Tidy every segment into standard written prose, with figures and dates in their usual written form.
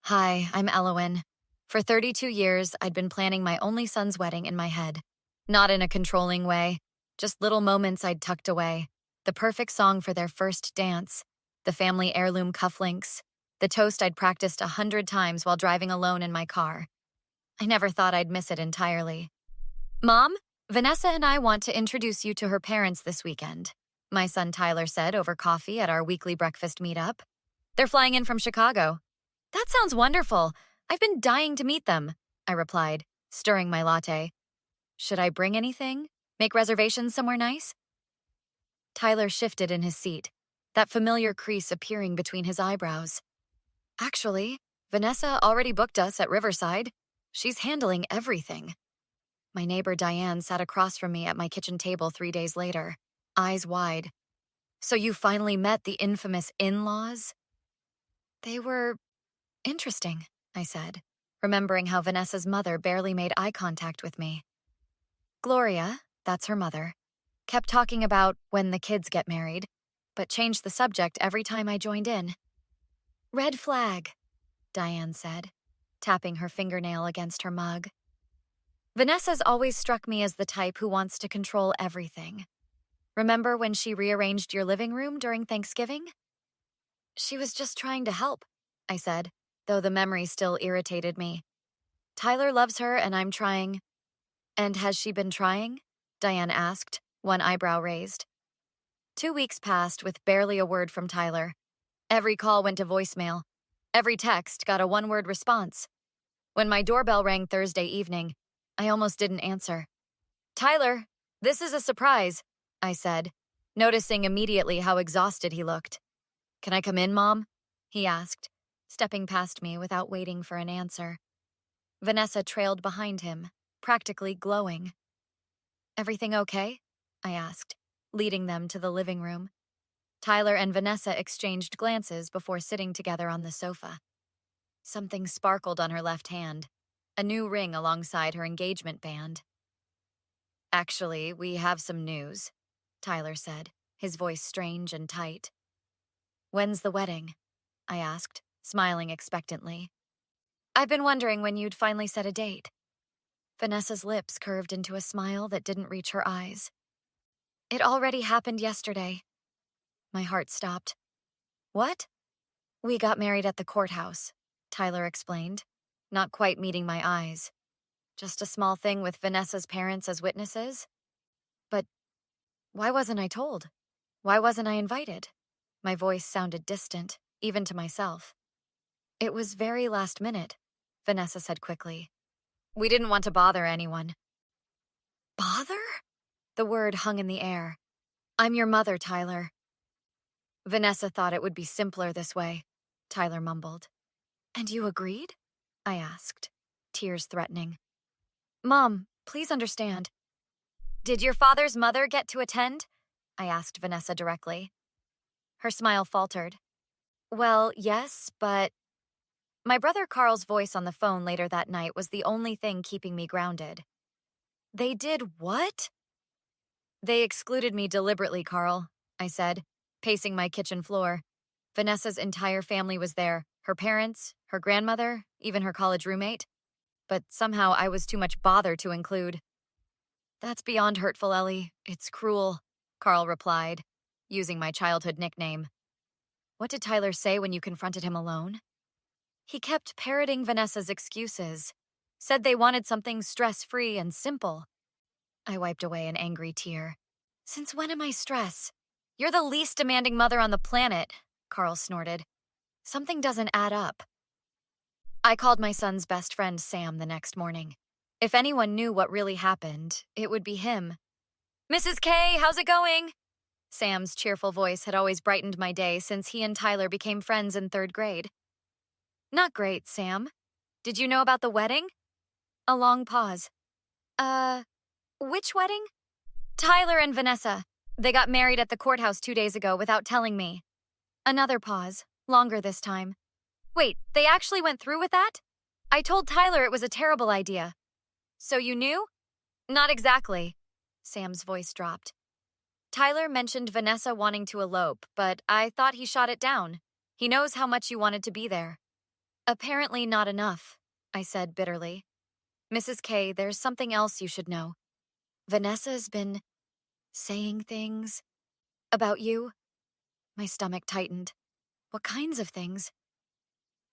Hi, I'm Elowen. For 32 years, I'd been planning my only son's wedding in my head. Not in a controlling way, just little moments I'd tucked away. The perfect song for their first dance, the family heirloom cufflinks, the toast I'd practiced 100 times while driving alone in my car. I never thought I'd miss it entirely. Mom, Vanessa and I want to introduce you to her parents this weekend, my son Tyler said over coffee at our weekly breakfast meetup. They're flying in from Chicago. That sounds wonderful. I've been dying to meet them, I replied, stirring my latte. Should I bring anything? Make reservations somewhere nice? Tyler shifted in his seat, that familiar crease appearing between his eyebrows. Actually, Vanessa already booked us at Riverside. She's handling everything. My neighbor Diane sat across from me at my kitchen table 3 days later, eyes wide. So you finally met the infamous in-laws? They were interesting, I said, remembering how Vanessa's mother barely made eye contact with me. Gloria, that's her mother, kept talking about when the kids get married, but changed the subject every time I joined in. Red flag, Diane said, tapping her fingernail against her mug. Vanessa's always struck me as the type who wants to control everything. Remember when she rearranged your living room during Thanksgiving? She was just trying to help, I said, though the memory still irritated me. Tyler loves her and I'm trying. And has she been trying? Diane asked, one eyebrow raised. 2 weeks passed with barely a word from Tyler. Every call went to voicemail. Every text got a one-word response. When my doorbell rang Thursday evening, I almost didn't answer. Tyler, this is a surprise, I said, noticing immediately how exhausted he looked. Can I come in, Mom? He asked, stepping past me without waiting for an answer. Vanessa trailed behind him, practically glowing. Everything okay? I asked, leading them to the living room. Tyler and Vanessa exchanged glances before sitting together on the sofa. Something sparkled on her left hand, a new ring alongside her engagement band. Actually, we have some news, Tyler said, his voice strange and tight. When's the wedding? I asked, smiling expectantly. I've been wondering when you'd finally set a date. Vanessa's lips curved into a smile that didn't reach her eyes. It already happened yesterday. My heart stopped. What? We got married at the courthouse, Tyler explained, not quite meeting my eyes. Just a small thing with Vanessa's parents as witnesses. But why wasn't I told? Why wasn't I invited? My voice sounded distant, even to myself. It was very last minute, Vanessa said quickly. We didn't want to bother anyone. Bother? The word hung in the air. I'm your mother, Tyler. Vanessa thought it would be simpler this way, Tyler mumbled. And you agreed? I asked, tears threatening. Mom, please understand. Did your father's mother get to attend? I asked Vanessa directly. Her smile faltered. Well, yes, but... My brother Carl's voice on the phone later that night was the only thing keeping me grounded. They did what? They excluded me deliberately, Carl, I said, pacing my kitchen floor. Vanessa's entire family was there, her parents, her grandmother, even her college roommate. But somehow I was too much bother to include. That's beyond hurtful, Ellie. It's cruel, Carl replied, using my childhood nickname. What did Tyler say when you confronted him alone? He kept parroting Vanessa's excuses, said they wanted something stress-free and simple. I wiped away an angry tear. Since when am I stress? You're the least demanding mother on the planet, Carl snorted. Something doesn't add up. I called my son's best friend Sam the next morning. If anyone knew what really happened, it would be him. Mrs. K, how's it going? Sam's cheerful voice had always brightened my day since he and Tyler became friends in 3rd grade. Not great, Sam. Did you know about the wedding? A long pause. Which wedding? Tyler and Vanessa. They got married at the courthouse 2 days ago without telling me. Another pause, longer this time. Wait, they actually went through with that? I told Tyler it was a terrible idea. So you knew? Not exactly. Sam's voice dropped. Tyler mentioned Vanessa wanting to elope, but I thought he shot it down. He knows how much you wanted to be there. Apparently not enough, I said bitterly. Mrs. K, there's something else you should know. Vanessa's been saying things about you. My stomach tightened. What kinds of things?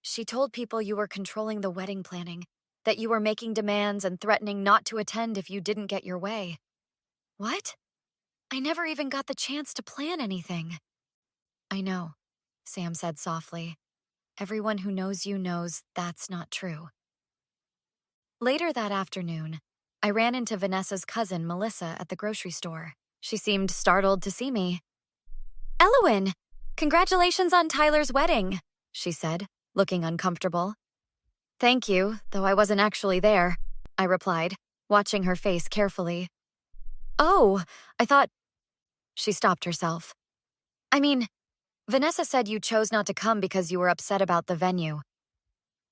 She told people you were controlling the wedding planning, that you were making demands and threatening not to attend if you didn't get your way. What? I never even got the chance to plan anything. I know, Sam said softly. Everyone who knows you knows that's not true. Later that afternoon, I ran into Vanessa's cousin, Melissa, at the grocery store. She seemed startled to see me. Elowin, congratulations on Tyler's wedding, she said, looking uncomfortable. Thank you, though I wasn't actually there, I replied, watching her face carefully. Oh, I thought... She stopped herself. I mean, Vanessa said you chose not to come because you were upset about the venue.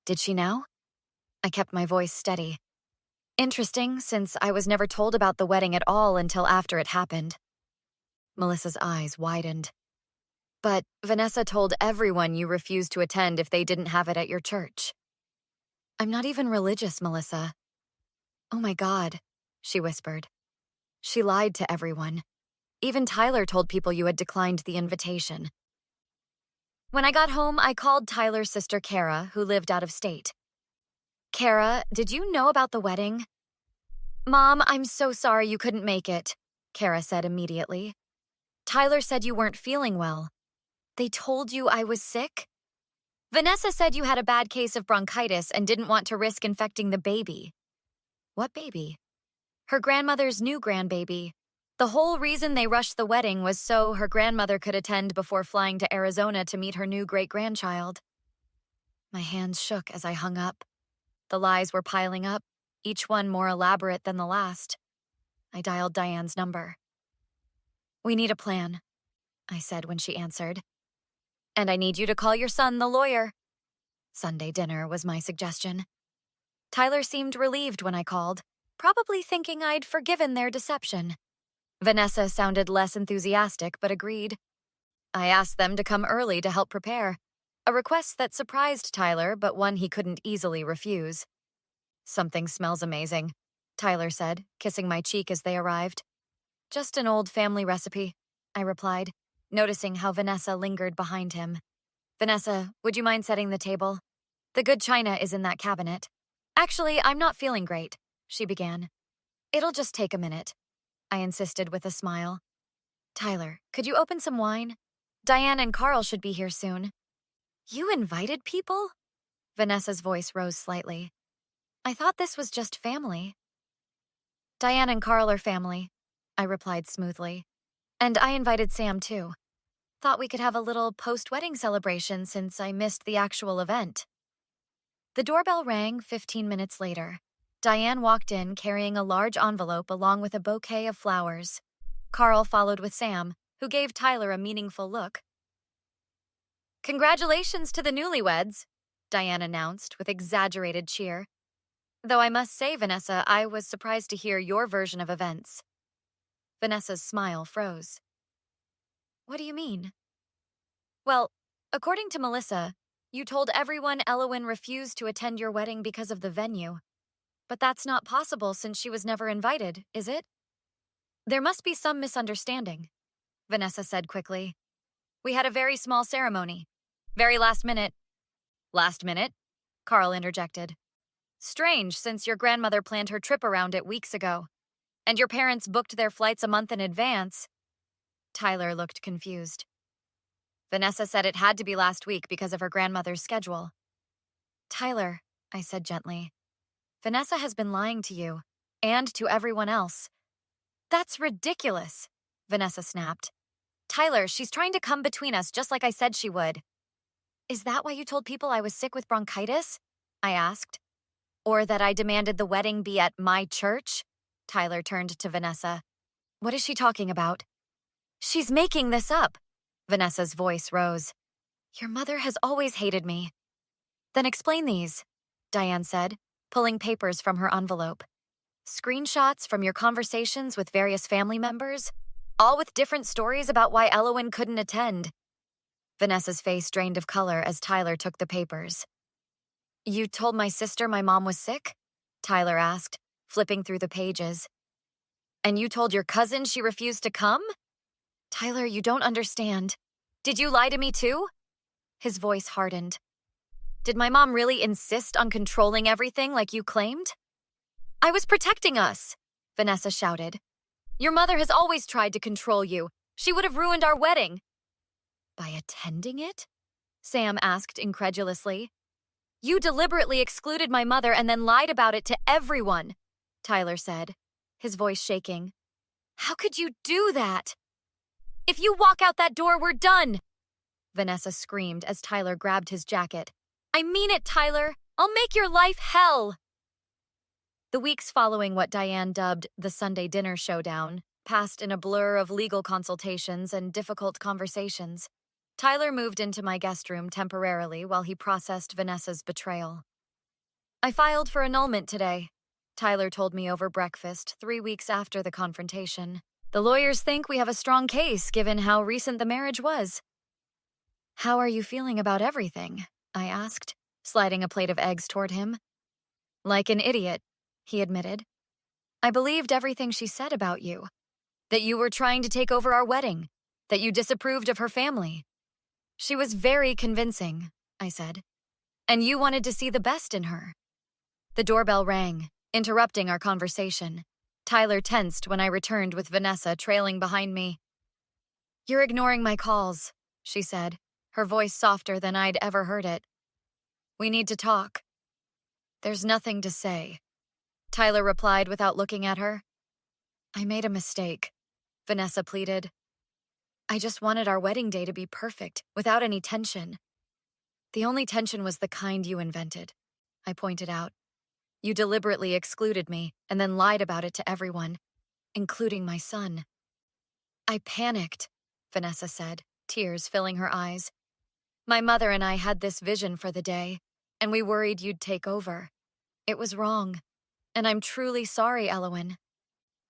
Did she now? I kept my voice steady. Interesting, since I was never told about the wedding at all until after it happened. Melissa's eyes widened. But Vanessa told everyone you refused to attend if they didn't have it at your church. I'm not even religious, Melissa. Oh my God, she whispered. She lied to everyone. Even Tyler told people you had declined the invitation. When I got home, I called Tyler's sister Kara, who lived out of state. Kara, did you know about the wedding? Mom, I'm so sorry you couldn't make it, Kara said immediately. Tyler said you weren't feeling well. They told you I was sick? Vanessa said you had a bad case of bronchitis and didn't want to risk infecting the baby. What baby? Her grandmother's new grandbaby. The whole reason they rushed the wedding was so her grandmother could attend before flying to Arizona to meet her new great-grandchild. My hands shook as I hung up. The lies were piling up, each one more elaborate than the last. I dialed Diane's number. We need a plan, I said when she answered. And I need you to call your son, the lawyer. Sunday dinner was my suggestion. Tyler seemed relieved when I called, probably thinking I'd forgiven their deception. Vanessa sounded less enthusiastic, but agreed. I asked them to come early to help prepare, a request that surprised Tyler, but one he couldn't easily refuse. Something smells amazing, Tyler said, kissing my cheek as they arrived. Just an old family recipe, I replied, noticing how Vanessa lingered behind him. Vanessa, would you mind setting the table? The good china is in that cabinet. Actually, I'm not feeling great, she began. It'll just take a minute, I insisted with a smile. Tyler, could you open some wine? Diane and Carl should be here soon. You invited people? Vanessa's voice rose slightly. I thought this was just family. Diane and Carl are family, I replied smoothly. And I invited Sam too. Thought we could have a little post-wedding celebration since I missed the actual event. The doorbell rang 15 minutes later. Diane walked in carrying a large envelope along with a bouquet of flowers. Carl followed with Sam, who gave Tyler a meaningful look. Congratulations to the newlyweds, Diane announced with exaggerated cheer. Though I must say, Vanessa, I was surprised to hear your version of events. Vanessa's smile froze. What do you mean? Well, according to Melissa, you told everyone Elowin refused to attend your wedding because of the venue. But that's not possible since she was never invited, is it? There must be some misunderstanding, Vanessa said quickly. We had a very small ceremony. Very last minute. Last minute? Carl interjected. Strange, since your grandmother planned her trip around it weeks ago. And your parents booked their flights a month in advance. Tyler looked confused. Vanessa said it had to be last week because of her grandmother's schedule. Tyler, I said gently, Vanessa has been lying to you, and to everyone else. That's ridiculous, Vanessa snapped. Tyler, she's trying to come between us just like I said she would. Is that why you told people I was sick with bronchitis? I asked. Or that I demanded the wedding be at my church? Tyler turned to Vanessa. What is she talking about? She's making this up. Vanessa's voice rose. Your mother has always hated me. Then explain these, Diane said, pulling papers from her envelope. Screenshots from your conversations with various family members, all with different stories about why Elowin couldn't attend. Vanessa's face drained of color as Tyler took the papers. You told my sister my mom was sick? Tyler asked, flipping through the pages. And you told your cousin she refused to come? Tyler, you don't understand. Did you lie to me too? His voice hardened. Did my mom really insist on controlling everything like you claimed? I was protecting us, Vanessa shouted. Your mother has always tried to control you. She would have ruined our wedding. By attending it? Sam asked incredulously. You deliberately excluded my mother and then lied about it to everyone, Tyler said, his voice shaking. How could you do that? If you walk out that door, we're done, Vanessa screamed as Tyler grabbed his jacket. I mean it, Tyler. I'll make your life hell. The weeks following what Diane dubbed the Sunday dinner showdown passed in a blur of legal consultations and difficult conversations. Tyler moved into my guest room temporarily while he processed Vanessa's betrayal. I filed for annulment today, Tyler told me over breakfast 3 weeks after the confrontation. The lawyers think we have a strong case given how recent the marriage was. How are you feeling about everything? I asked, sliding a plate of eggs toward him. Like an idiot, he admitted. I believed everything she said about you. That you were trying to take over our wedding. That you disapproved of her family. She was very convincing, I said. And you wanted to see the best in her. The doorbell rang, interrupting our conversation. Tyler tensed when I returned with Vanessa trailing behind me. You're ignoring my calls, she said, her voice softer than I'd ever heard it. We need to talk. There's nothing to say, Tyler replied without looking at her. I made a mistake, Vanessa pleaded. I just wanted our wedding day to be perfect, without any tension. The only tension was the kind you invented, I pointed out. You deliberately excluded me and then lied about it to everyone, including my son. I panicked, Vanessa said, tears filling her eyes. My mother and I had this vision for the day, and we worried you'd take over. It was wrong, and I'm truly sorry, Elowen.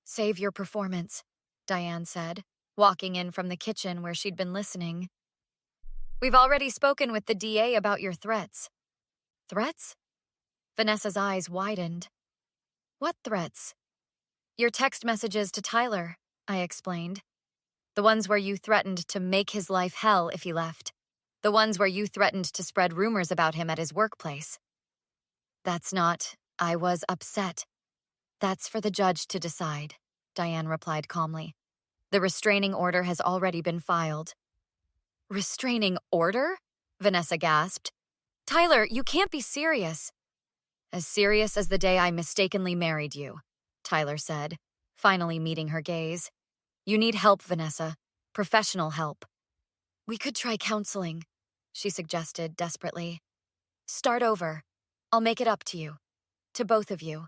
Save your performance, Diane said, walking in from the kitchen where she'd been listening. We've already spoken with the DA about your threats. Threats? Vanessa's eyes widened. What threats? Your text messages to Tyler, I explained. The ones where you threatened to make his life hell if he left. The ones where you threatened to spread rumors about him at his workplace. That's not, I was upset. That's for the judge to decide, Diane replied calmly. The restraining order has already been filed. Restraining order? Vanessa gasped. Tyler, you can't be serious. As serious as the day I mistakenly married you, Tyler said, finally meeting her gaze. You need help, Vanessa. Professional help. We could try counseling, she suggested desperately. Start over. I'll make it up to you. To both of you.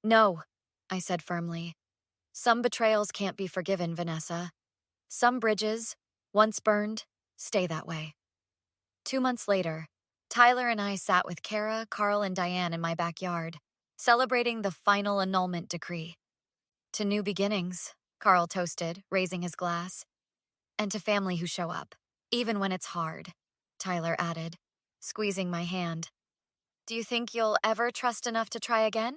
No, I said firmly. Some betrayals can't be forgiven, Vanessa. Some bridges, once burned, stay that way. 2 months later, Tyler and I sat with Kara, Carl, and Diane in my backyard, celebrating the final annulment decree. To new beginnings, Carl toasted, raising his glass. And to family who show up, even when it's hard, Tyler added, squeezing my hand. Do you think you'll ever trust enough to try again?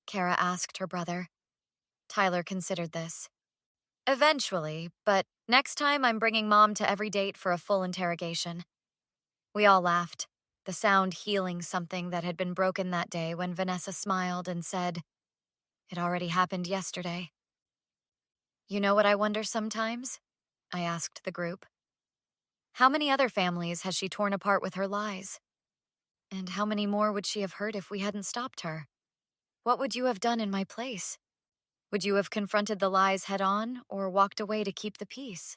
Kara asked her brother. Tyler considered this. Eventually, but next time I'm bringing Mom to every date for a full interrogation. We all laughed, the sound healing something that had been broken that day when Vanessa smiled and said, It already happened yesterday. You know what I wonder sometimes? I asked the group. How many other families has she torn apart with her lies? And how many more would she have hurt if we hadn't stopped her? What would you have done in my place? Would you have confronted the lies head on or walked away to keep the peace?